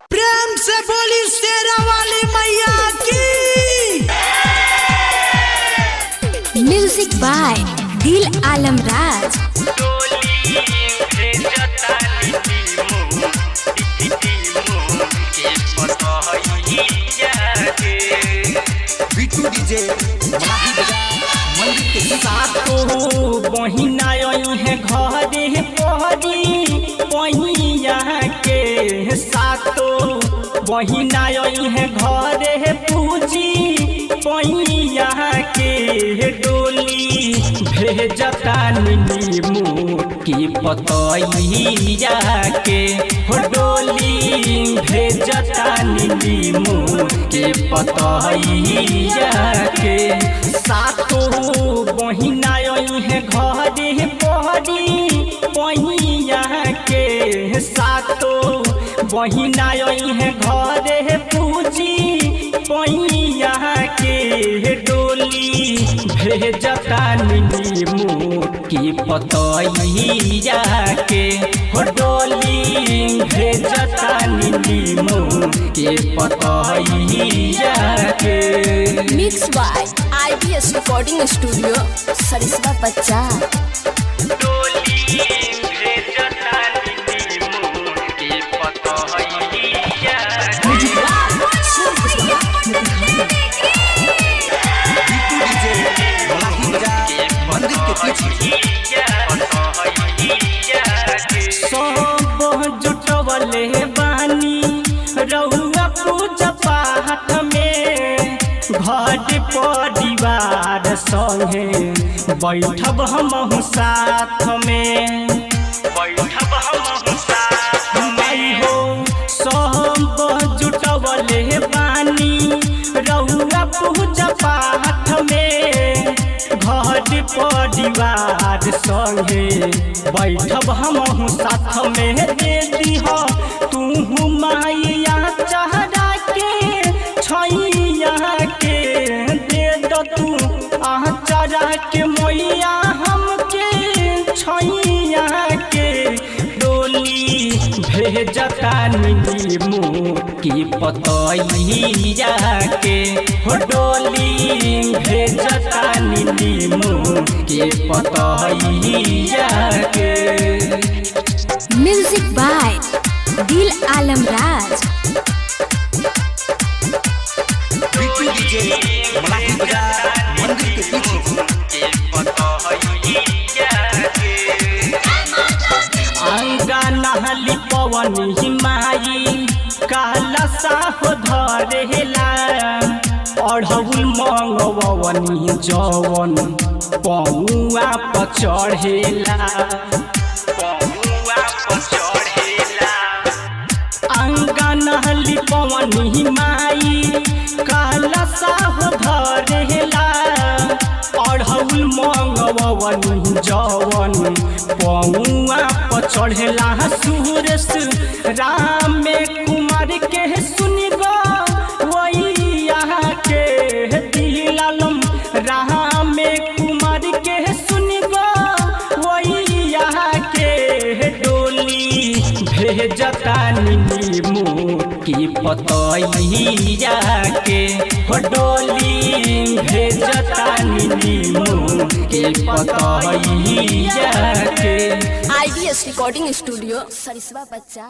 प्रेम से बोली शेरा वाली मैया की। म्यूजिक बाय दिल आलम राज। बिट्टू डीजे मंदिर के सातो बहिना है घरे पहरी पहिया के सातो बहिना है घरे पूजी पहिया के डोली भेजता नीमू की पतैया के हो डोली भेजता नीमू के पतैया के सातो बहिना है घरे पहरी पहिया के सातो बहिना है घरे पूजी पहिया के डोली भेजता नीमू की पतैया के हो डोली भेजता नीमू के पतैया के। Mix by IBS recording studio Sariswa बच्चा। सब जुटवले बानी रहुआ पूजा पाठ में घर परिवार संगे बैठब हम साथ में बैठब हम साथ में हो। सब जुटवले बानी रहुआ पूजा पाठ में घर परिवार संगे बैठब हम साथ में दे दीह तू माइया चढ़ा के छैया के दे दो तू चढ़ा के मैया हमके छैया के डोली भेजता नीमू की पतैया के हो डोली भेजता नीमू के पतैया के। म्यूजिक बाय दिल आलम राज। बिट्टू डीजे मंदिर के पीछे अंगना पवन हिमाई काला साहो धरेला अढ़ौल मंगवनी जवन पौआ पचढ़ेला अंगना पवन हिमाई काला साहो धरेला अढ़ौल मंगवनी जवन पौआ पचढ़ेला सुरेश राम कुमार के सुनिबा वही यहाँ के दिल आलम राम कुमार के सुनिबा वही यहाँ के डोली भेजता नीमू की पतैया के हो डोली भेजता नीमू के पतैया के। IBS रिकॉर्डिंग स्टूडियो सरिस्वा बच्चा।